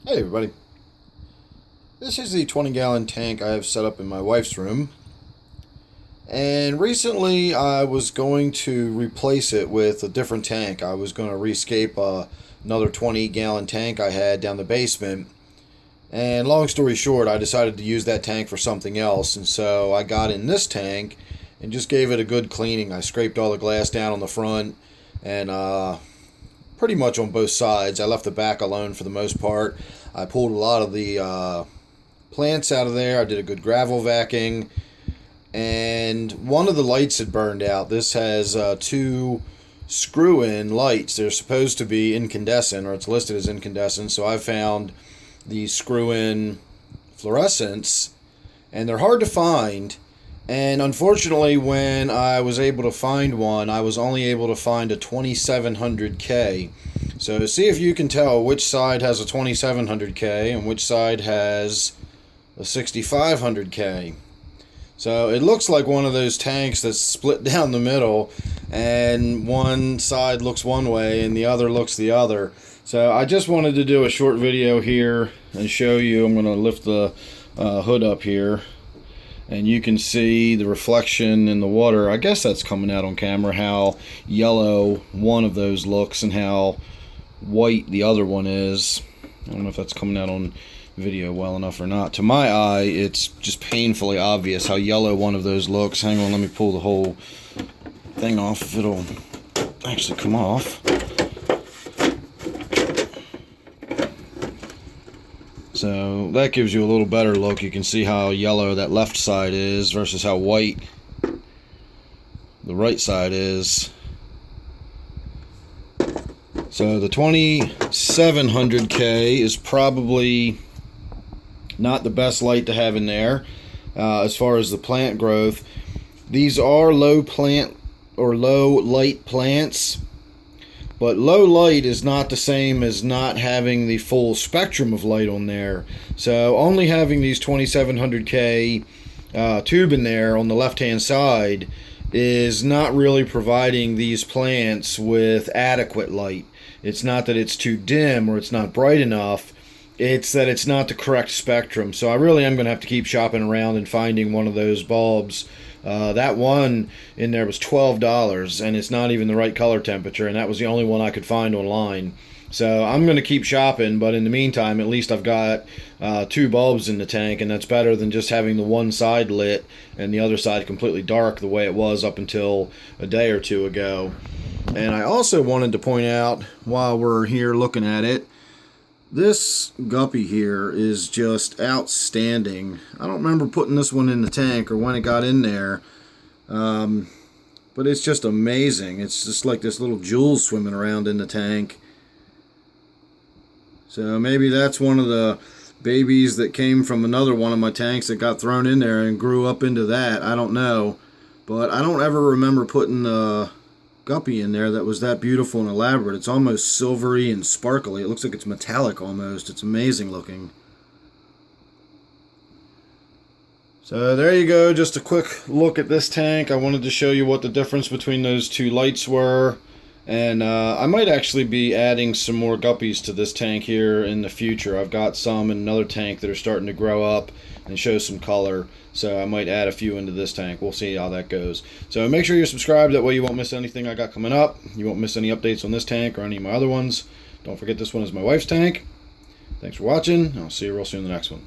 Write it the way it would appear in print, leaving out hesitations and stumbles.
Hey everybody, this is the 20-gallon tank I have set up in my wife's room, and recently I was going to replace it with a different tank. I was going to rescape another 20-gallon tank I had down the basement, and long story short, I decided to use that tank for something else, and so I got in this tank and just gave it a good cleaning. I scraped all the glass down on the front and pretty much on both sides. I left the back alone for the most part. I pulled a lot of the plants out of there. I did a good gravel vacuuming, and one of the lights had burned out. This has two screw-in lights. They're supposed to be incandescent, or it's listed as incandescent, so I found these screw-in fluorescents, and they're hard to find. And unfortunately, when I was able to find one, I was only able to find a 2700K. So see if you can tell which side has a 2700K and which side has a 6500K. So it looks like one of those tanks that's split down the middle, and one side looks one way and the other looks the other. So I just wanted to do a short video here and show you. I'm going to lift the hood up here, and you can see the reflection in the water. I guess that's coming out on camera, how yellow one of those looks and how white the other one is. I don't know if that's coming out on video well enough or not. To my eye, it's just painfully obvious how yellow one of those looks. Hang on, let me pull the whole thing off if it'll actually come off. So that gives you a little better look. You can see how yellow that left side is versus how white the right side is. So the 2700K is probably not the best light to have in there as far as the plant growth. These are low light plants, but low light is not the same as not having the full spectrum of light on there. So only having these 2700K tube in there on the left hand side is not really providing these plants with adequate light. It's not that it's too dim or it's not bright enough, it's that it's not the correct spectrum. So I really am going to have to keep shopping around and finding one of those bulbs. That one in there was $12, and it's not even the right color temperature, and that was the only one I could find online. So I'm going to keep shopping, but in the meantime, at least I've got two bulbs in the tank, and that's better than just having the one side lit and the other side completely dark the way it was up until a day or two ago. And I also wanted to point out, while we're here looking at it, this guppy here is just outstanding. I don't remember putting this one in the tank or when it got in there, but it's just amazing. It's just like this little jewel swimming around in the tank. So maybe that's one of the babies that came from another one of my tanks that got thrown in there and grew up into that. I don't know, but I don't ever remember putting a guppy in there that was that beautiful and elaborate. It's almost silvery and sparkly. It looks like it's metallic almost. It's amazing looking. So there you go, just a quick look at this tank. I wanted to show you what the difference between those two lights were, and I might actually be adding some more guppies to this tank here in the future. I've got some in another tank that are starting to grow up and show some color, so I might add a few into this tank. We'll see how that goes. So make sure you're subscribed, that way you won't miss anything I got coming up. You won't miss any updates on this tank or any of my other ones. Don't forget, this one is my wife's tank. Thanks for watching. I'll see you real soon in the next one.